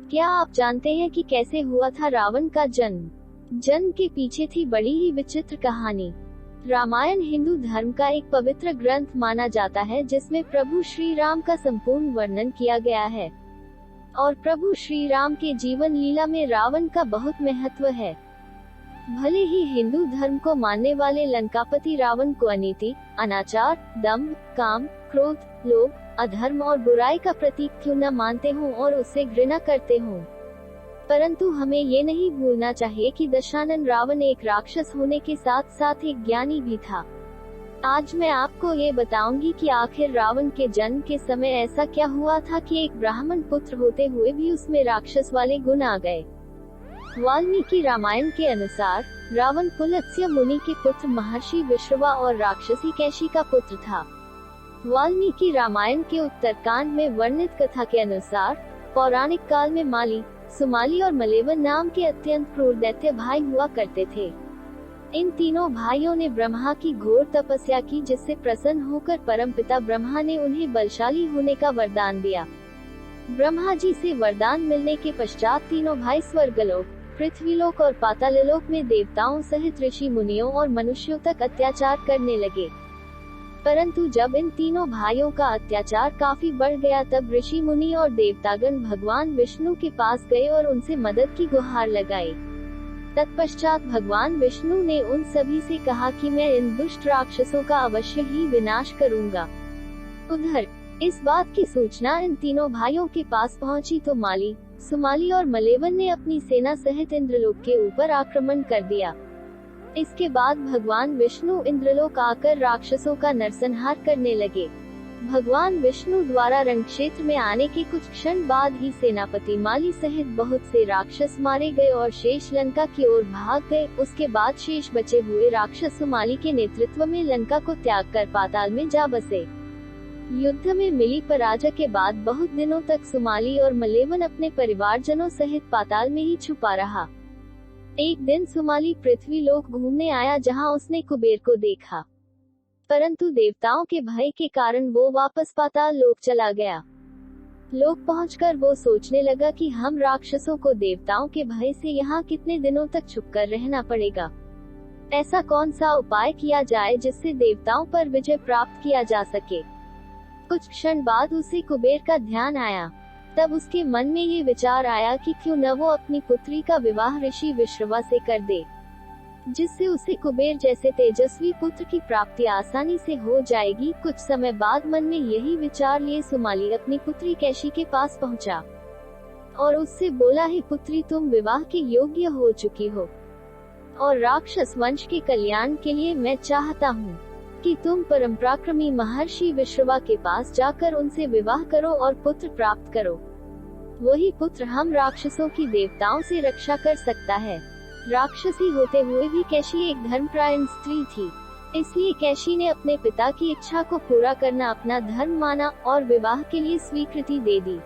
क्या आप जानते हैं कि कैसे हुआ था रावण का जन्म? जन्म के पीछे थी बड़ी ही विचित्र कहानी। रामायण हिंदू धर्म का एक पवित्र ग्रंथ माना जाता है जिसमें प्रभु श्री राम का संपूर्ण वर्णन किया गया है और प्रभु श्री राम के जीवन लीला में रावण का बहुत महत्व है। भले ही हिंदू धर्म को मानने वाले लंकापति रावण को अनीति, अनाचार, दंभ, काम, क्रोध, लोभ, अधर्म और बुराई का प्रतीक क्यों न मानते हों और उससे घृणा करते हों, परंतु हमें ये नहीं भूलना चाहिए कि दशानन रावण एक राक्षस होने के साथ साथ एक ज्ञानी भी था। आज मैं आपको ये बताऊंगी कि आखिर रावण के जन्म के समय ऐसा क्या हुआ था कि एक ब्राह्मण पुत्र होते हुए भी उसमें राक्षस वाले गुण आ गए। वाल्मीकि रामायण के अनुसार रावण पुलत्स्य मुनि के पुत्र महर्षि विश्रवा और राक्षसी कैशी का पुत्र था। वाल्मीकि रामायण के उत्तरकांड में वर्णित कथा के अनुसार पौराणिक काल में माली, सुमाली और मलेवन नाम के अत्यंत क्रूर दैत्य भाई हुआ करते थे। इन तीनों भाइयों ने ब्रह्मा की घोर तपस्या की जिससे प्रसन्न होकर परमपिता ब्रह्मा ने उन्हें बलशाली होने का वरदान दिया। ब्रह्मा जी से वरदान मिलने के पश्चात तीनों भाई स्वर्गलोक, पृथ्वीलोक और पाताललोक में देवताओं सहित ऋषि मुनियों और मनुष्यों तक अत्याचार करने लगे। परंतु जब इन तीनों भाइयों का अत्याचार काफी बढ़ गया तब ऋषि मुनि और देवतागण भगवान विष्णु के पास गए और उनसे मदद की गुहार लगाई। तत्पश्चात भगवान विष्णु ने उन सभी से कहा कि मैं इन दुष्ट राक्षसों का अवश्य ही विनाश करूंगा। उधर इस बात की सूचना इन तीनों भाइयों के पास पहुंची तो माली, सुमाली और मलेवन ने अपनी सेना सहित इंद्रलोक के ऊपर आक्रमण कर दिया। इसके बाद भगवान विष्णु इंद्रलोक आकर राक्षसों का नरसंहार करने लगे। भगवान विष्णु द्वारा रण क्षेत्र में आने के कुछ क्षण बाद ही सेनापति माली सहित बहुत से राक्षस मारे गए और शेष लंका की ओर भाग गए। उसके बाद शेष बचे हुए राक्षस सुमाली के नेतृत्व में लंका को त्याग कर पाताल में जा बसे। युद्ध में मिली पराजय के बाद बहुत दिनों तक सुमाली और मलेवन अपने परिवारजनों सहित पाताल में ही छुपा रहा। एक दिन सुमाली पृथ्वी लोक घूमने आया जहां उसने कुबेर को देखा, परंतु देवताओं के भय के कारण वो वापस पाताल लोक चला गया। लोक पहुंचकर वो सोचने लगा कि हम राक्षसों को देवताओं के भय से यहाँ कितने दिनों तक छुपकर रहना पड़ेगा। ऐसा कौन सा उपाय किया जाए जिससे देवताओं पर विजय प्राप्त किया जा सके। कुछ क्षण बाद उसे कुबेर का ध्यान आया। तब उसके मन में ये विचार आया कि क्यों न वो अपनी पुत्री का विवाह ऋषि विश्रवा से कर दे, जिससे उसे कुबेर जैसे तेजस्वी पुत्र की प्राप्ति आसानी से हो जाएगी। कुछ समय बाद मन में यही विचार लिए सुमाली अपनी पुत्री कैशी के पास पहुंचा और उससे बोला, हे पुत्री, तुम विवाह के योग्य हो चुकी हो और राक्षस वंश के कल्याण के लिए मैं चाहता हूँ कि तुम परमपराक्रमी महर्षि विश्रवा के पास जाकर उनसे विवाह करो और पुत्र प्राप्त करो। वही पुत्र हम राक्षसों की देवताओं से रक्षा कर सकता है। राक्षसी होते हुए भी कैशी एक धर्मपरायण स्त्री थी, इसलिए कैशी ने अपने पिता की इच्छा को पूरा करना अपना धर्म माना और विवाह के लिए स्वीकृति दे दी।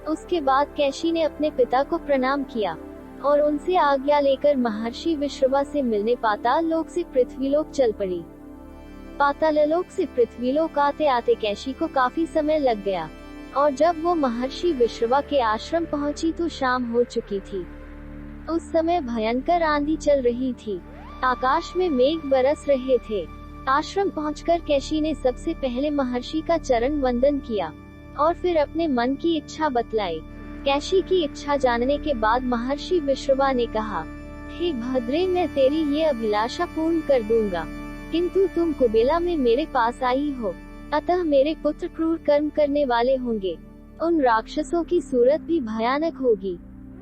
उसके बाद कैशी ने अपने पिता को प्रणाम किया और उनसे आज्ञा लेकर महर्षि विश्रवा से मिलने पाताल लोक से पृथ्वीलोक चल पड़ी। पाताललोक से पृथ्वीलोक आते आते कैशी को काफी समय लग गया और जब वो महर्षि विश्रवा के आश्रम पहुंची तो शाम हो चुकी थी। उस समय भयंकर आंधी चल रही थी, आकाश में मेघ बरस रहे थे। आश्रम पहुंचकर कैशी ने सबसे पहले महर्षि का चरण वंदन किया और फिर अपने मन की इच्छा बतलाई। कैशी की इच्छा जानने के बाद महर्षि विश्रवा ने कहा, हे भद्रे, मैं तेरी ये अभिलाषा पूर्ण कर दूंगा, किंतु तुम कुबेला में मेरे पास आई हो, अतः मेरे पुत्र क्रूर कर्म करने वाले होंगे। उन राक्षसों की सूरत भी भयानक होगी।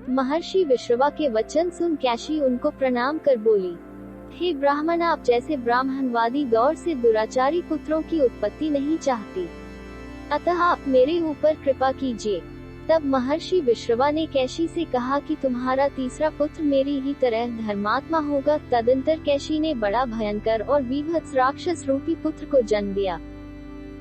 महर्षि विश्रवा के वचन सुन कैशी उनको प्रणाम कर बोली, हे ब्राह्मण, आप जैसे ब्राह्मणवादी दौर से दुराचारी पुत्रों की उत्पत्ति नहीं चाहती, अतः आप मेरे ऊपर कृपा कीजिए। तब महर्षि विश्रवा ने कैशी से कहा कि तुम्हारा तीसरा पुत्र मेरी ही तरह धर्मात्मा होगा। तदंतर कैशी ने बड़ा भयंकर और बीभत्स राक्षस रूपी पुत्र को जन्म दिया,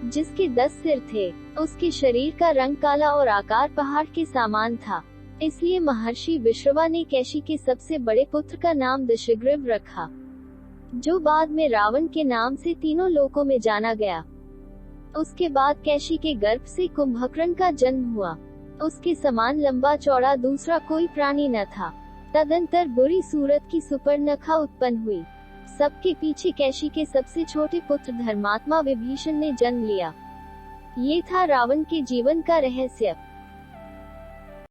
जिसके 10 सिर थे। उसके शरीर का रंग काला और आकार पहाड़ के समान था, इसलिए महर्षि विश्रवा ने कैशी के सबसे बड़े पुत्र का नाम दशग्रीव रखा, जो बाद में रावण के नाम से तीनों लोकों में जाना गया। उसके बाद कैशी के गर्भ से कुंभकर्ण का जन्म हुआ। उसके समान लंबा चौड़ा दूसरा कोई प्राणी न था। तदंतर बुरी सूरत की सुपर्णखा उत्पन्न हुई। सबके पीछे कैशी के सबसे छोटे पुत्र धर्मात्मा विभीषण ने जन्म लिया। ये था रावण के जीवन का रहस्य।